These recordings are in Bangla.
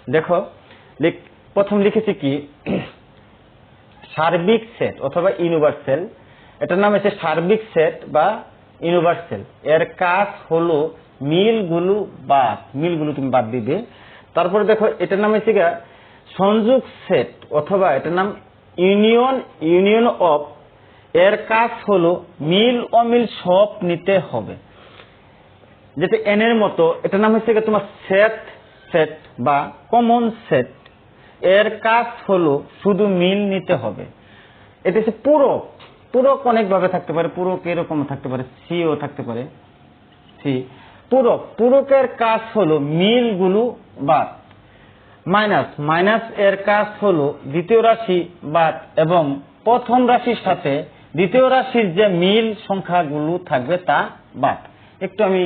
দেখো প্রথম লিখেছি কি সার্বিক সেট অথবা ইউনিভার্সাল, এটার নাম হচ্ছে সার্বিক সেট বা ইউনিভার্সাল। এর কাজ হলো মিলগুলো তুমি বাদ দিবে। তারপরে দেখো এটার নাম হচ্ছে সংযোগ সেট অথবা এটার নাম ইউনিয়ন অফ। এর কাজ হলো মিল অমিল সব নিতে হবে, যেটা এন এর মতো। এটার নাম হচ্ছে তোমার সেট বা কমন সেট। এর কাজ হলো শুধু মিল নিতে হবে। এটা হচ্ছে পূরক অনেক ভাবে থাকতে পারে, পূরক এরকম থাকতে পারে, সিও থাকতে পারে সি। পূরকের কাজ হলো মিলগুলো বাদ। মাইনাস এর কাজ হলো দ্বিতীয় রাশি বাদ এবং প্রথম রাশির সাথে দ্বিতীয় রাশির যে মিল সংখ্যাগুলো থাকবে তা বাদ। একটু আমি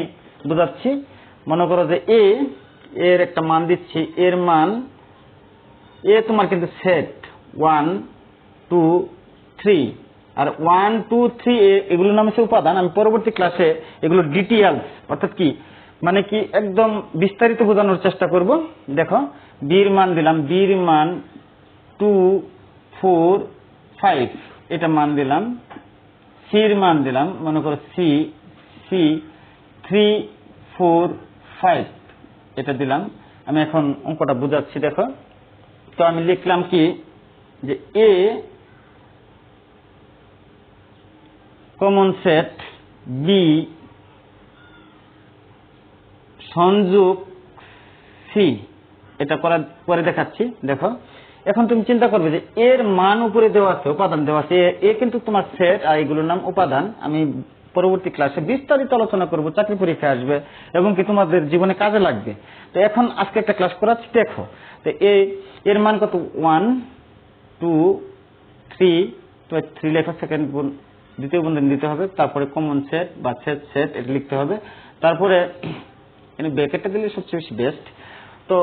বোঝাচ্ছি। মনে করো যে এর একটা মান দিচ্ছি, এর মান তোমার কিন্তু সেট 1 2 3 আর 1 2 3 এগুলোর নাম হচ্ছে উপাদান। আমি পরবর্তী ক্লাসে এগুলো ডিটেইলস অর্থাৎ কি মানে কি একদম বিস্তারিত বোঝানোর চেষ্টা করব। দেখো বির মান দিলাম, বির মান 2 4 5 এটা মান দিলাম। সির মান দিলাম, মনে করো সি 3 4 5 এটা দিলাম। আমি এখন অঙ্কটা বোঝাচ্ছি। দেখো তো আমি লিখলাম কি যে এ কমন সেট, বি সংযোগ সি। এটা করার পরে দেখাচ্ছি। দেখো এখন তুমি চিন্তা করবে যে এর মান উপরে দেওয়া আছে, উপাদান দেওয়া আছে, এ কিন্তু তোমার সেট আর এগুলোর নাম উপাদান। আমি পরবর্তী ক্লাসে বিস্তারিত আলোচনা করব, চাকরি পরীক্ষা আসবে এবং কি তোমাদের জীবনে কাজে লাগবে। তো এখন আজকে একটা ক্লাস করাচ্ছি। দেখো তো এর মান কত 1 2 3 তো 3 লেখা, সেকেন্ড দ্বিতীয় বন্ধনী দিতে হবে, তারপরে কমন সেট বা সেট এটা লিখতে হবে, তারপরে এখানে ব্র্যাকেটটা দিলে সবচেয়ে বেশি বেস্ট। তো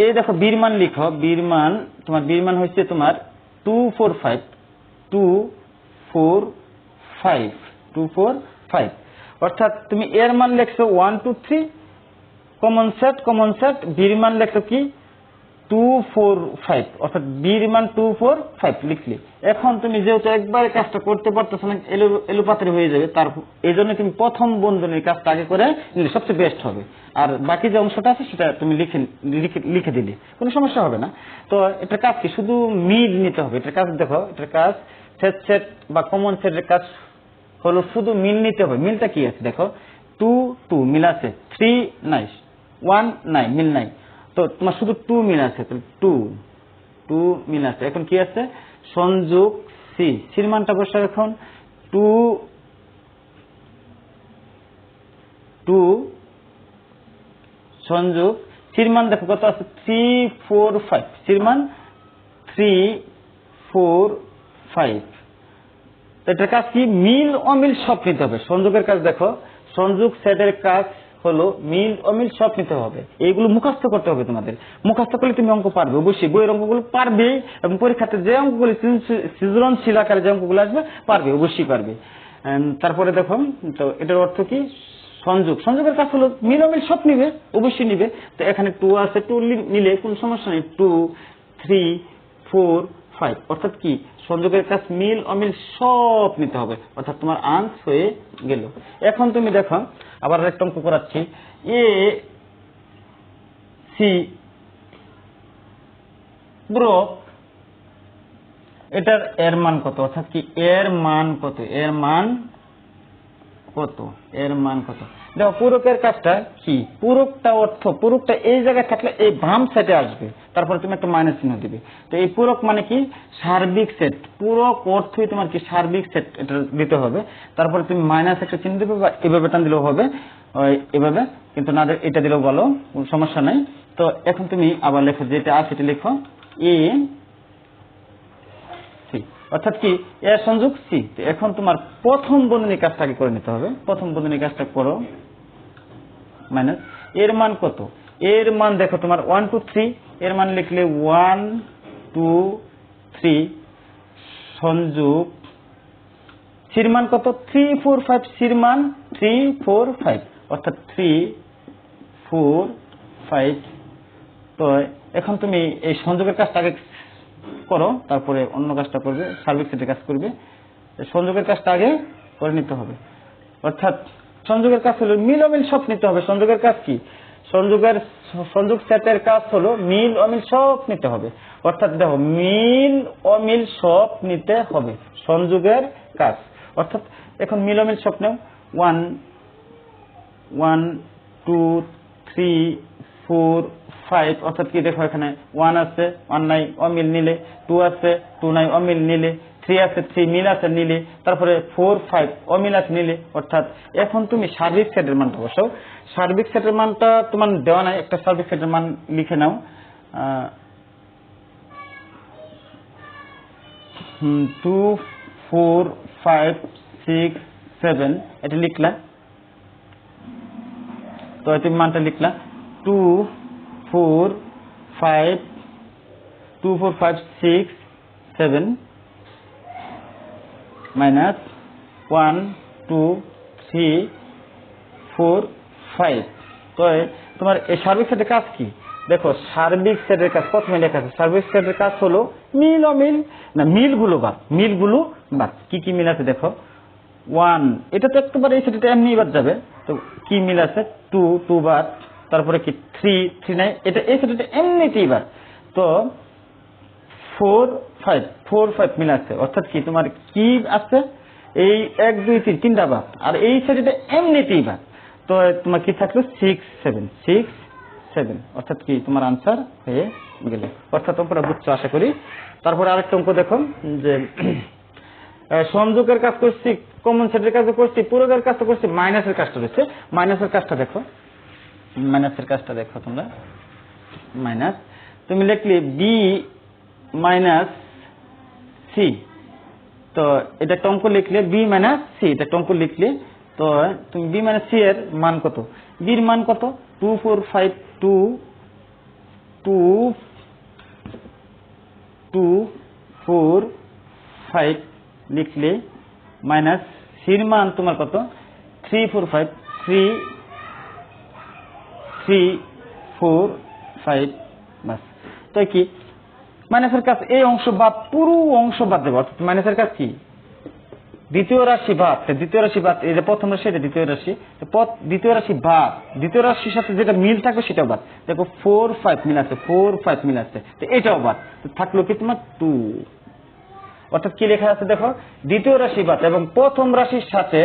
এই দেখো বীর মান লিখো, বীর মান হচ্ছে তোমার 2 4 5 2 4 5 2 4 5 অর্থাৎ তুমি এর মান লিখছো 1 2 3 কমন সেট বীর মান লিখছো কি 2 4 5 অর্থাৎ বীর মান 2 4 5 লিখলি। এখন তুমি যেহেতু একবারে কাজটা করতে পারতেছ না, এলোপাতারি হয়ে যাবে, তার এই জন্য তুমি প্রথম বন্ধনীর কাজটা আগে করে নিলে সবচেয়ে বেস্ট হবে। আর বাকি যে অংশটা আছে সেটা তুমি লিখে দিলে কোনো সমস্যা হবে না। তো এটার কাজ কি, শুধু মিল নিতে হবে। এটার কাজ দেখো, এটার কাজ সেট বা কমন সেটের কাজ হলো শুধু মিল নিতে হবে। মিলটা কি আছে দেখো, 2 2 মিল আছে, 3 নাই, 1 নাই, মিল নাই। তো তোমার শুধু 2 মিল আছে, তাহলে 2 মিল আছে। এখন কি আছে, সংযোগ সির মানটা বসাও। এখন 2 সংযোগ সির মান দেখো কত আছে 3 4 5 সির মান 3 4 5। এটার কাজ কি, মিল অমিল সব নিতে হবে। সংযোগের কাজ দেখো, সংযোগ সেটের কাজ হলো মিল অমিল সব নিতে হবে। এইগুলো মুখস্থ করতে হবে তোমাদের। মুখস্থ করলে তুমি অঙ্ক পারবে, অবশ্যই বইয়ের অঙ্কগুলো পারবে এবং পরীক্ষাতে যে অঙ্কগুলো সৃজনশীল আকারে যে অঙ্কগুলো আসবে পারবে, অবশ্যই পারবে। তারপরে দেখো তো এটার অর্থ কি, সংযোগের কাজ হলো মিল অমিল সব নিবে, অবশ্যই নিবে। তো এখানে 2 আছে, 2 নিলে কোনো সমস্যা নেই। 2 3 4 5 অর্থাৎ কি সংযোগের কাজ মিল অমিল সব নিতে হবে, অর্থাৎ তোমার আনসার হয়ে গেল। এখন তুমি দেখো আবার একটা অঙ্ক করাচ্ছি। এ সি ব্রক, এটার এর মান কত, অর্থাৎ কি এর মান কত, এর মান কত। দেখো পূরকের কাজটা কি, পূরকটা অর্থ, পূরকটা এই জায়গায় থাকলে এই বাম সাইডে আসবে, তারপরে তুমি একটা মাইনাস চিহ্ন দিবে। তো এই পূরক মানে কি, সার্বিক সেট। পূরক অর্থই তোমার কি সার্বিক সেট, এটা দিতে হবে। তারপরে তুমি মাইনাস একটা চিহ্ন দিবে বা এভাবে টান দিলেও হবে, এভাবে, কিন্তু না এটা দিলেও বলো, কোনো সমস্যা নাই। তো এখন তুমি আবার লেখো, যেটা আছে সেটা লেখো এ অর্থাৎ কি এর সংযোগ সি। এখন তোমার প্রথম বন্ধনীর কাজটা আগে করে নিতে হবে। প্রথম বন্ধনীর কাজটা করো, মাইনাস এর মান কত, এর মান দেখো তোমার 1 2 3, এর মান লিখলে 1 2 3 সংযোগ সির মান কত 3 4 5, সির মান 3 4 5 অর্থাৎ 3 4 5। তো এখন তুমি এই সংযোগের কাজটা আগে করো, তারপরে অন্য কাজটা করবে, সার্বিক সেটের কাজ করবে। সংযোগের কাজটা আগে করে নিতে হবে, অর্থাৎ সংযোগের কাজ হলো মিল অমিল সব নিতে হবে। সংযোগের কাজ কি? সংযোগ সেটের কাজ হলো মিল অমিল সব নিতে হবে, অর্থাৎ দেখো মিল অমিল সব নিতে হবে সংযোগের কাজ। অর্থাৎ এখন মিল অমিল সব নাও, 1 1 2 3 4 5, অর্থাৎ কি দেখো এখানে 1 আছে 1 নাই অমিল নিলে, 2 আছে 2 নাই অমিল নিলে, 3 আছে 3 মিল আছে নিলে, তারপরে 4 5 অমিল আছে নিলে। অর্থাৎ এখন তুমি সার্বিক সেটের মানটা বসাও। সার্বিক সেটের মানটা তোমার দেওয়া নাই, একটা সার্বিক সেটের মান লিখে নাও। 2 4 5 6 7 এটা লিখলা, তো তুমি মানটা লিখলা 2 4 5 2 4 5 6 7 মাইনাস 1 2 3 4 5। তো তোমার এই সার্বিক সেটের কাজ কি? দেখো সার্বিক সেটের কাজ প্রথমে লেখা আছে, সার্বিক সেটের কাজ হলো মিল অমিল না মিলগুলো বাদ। কি কি মিল আছে দেখো, 1 এটা তো একবারে এই সেটটা এমনি বাদ যাবে, তো কি মিল আছে 2 2 বাদ, তারপরে কি 3 3 নাই, এটা এই সেটটা এমনিতেই বাদ। তো 4 5 মিল আছে, অর্থাৎ কি তোমার কি আছে এই 1 2 3 তিনটা বাদ, আর এই সেটটা এমনিতেই বাদ। তো তোমার কি থাকলো 6 7, অর্থাৎ কি তোমার আনসার হয়ে গেল। অর্থাৎ অঙ্কটা বুঝছো আশা করি। তারপরে আরেকটা অঙ্ক দেখো, যে সংযোগের কাজ করছি, কমন সেটের কাজ করছি, পূরকের কাজ করছি, মাইনাসের কাজটা রয়েছে। মাইনাসের কাজটা দেখো তোমরা। মাইনাস তুমি লিখলে বি মাইনাস সি, তো এটা একটা অঙ্ক লিখলে বি মাইনাস সি, এটা একটা অঙ্ক লিখলে, তো তুমি বি মাইনাস সি এর মান কত? বির মান কত? 2 4 5 2 2 2 4 5 লিখলে, মাইনাস সির মান তোমার কত? 3 4 5 3 3 4 5 বাস। তো কি মাইনাসের কাজ এই অংশ বাদ, পুরো অংশ বাদ দেবো। অর্থাৎ মাইনাসের কাজ কি? দ্বিতীয় রাশি বাদ, এই যে প্রথম রাশি এটা দ্বিতীয় রাশি, দ্বিতীয় রাশি বাদ, দ্বিতীয় রাশির সাথে যেটা মিল থাকবে সেটাও বাদ। দেখো 4 5 মিল আছে, 4 5 মিল আছে, তো এটাও বাদ, তো থাকলো কি তোমার 2। অর্থাৎ কি লেখা আছে দেখো, দ্বিতীয় রাশি বাদ এবং প্রথম রাশির সাথে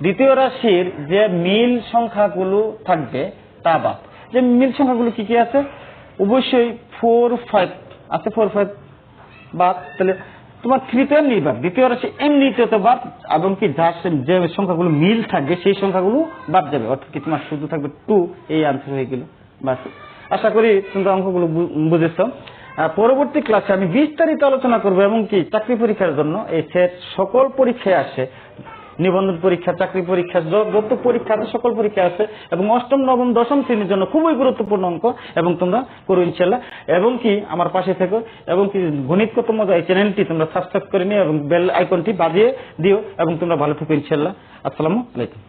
দ্বিতীয় রাশির যে মিল সংখ্যাগুলো থাকবে তা বাদ। যে মিল সংখ্যাগুলো কি কি আছে? অবশ্যই 4 5 আছে, 4 5 বাদ, তাহলে তোমার 3 তো এমনি বাদ, দ্বিতীয় রাশি এমনিতে তো বাদ, এবং কি যার যে সংখ্যাগুলো মিল থাকবে সেই সংখ্যাগুলো বাদ যাবে। অর্থাৎ কি তোমার শুধু থাকবে 2, এই আনসার হয়ে গেল বাস। আশা করি তোমরা অঙ্কগুলো বুঝেছো। পরবর্তী ক্লাসে আমি বিস্তারিত আলোচনা করবো, এবং কি চাকরি পরীক্ষার জন্য এই সেট সকল পরীক্ষায় আসে, নিবন্ধন পরীক্ষা, চাকরি পরীক্ষা, যত পরীক্ষা আছে সকল পরীক্ষা আছে, এবং অষ্টম নবম দশম শ্রেণীর জন্য খুবই গুরুত্বপূর্ণ অঙ্ক, এবং তোমরা করো ইনশাল্লাহ। এবং কি আমার পাশে থেকো, এবং কি গণিত কত মজা এই চ্যানেলটি তোমরা সাবস্ক্রাইব করে নিও এবং বেল আইকনটি বাজিয়ে দিও, এবং তোমরা ভালো থেকো ইনশাল্লাহ। আসসালামু আলাইকুম।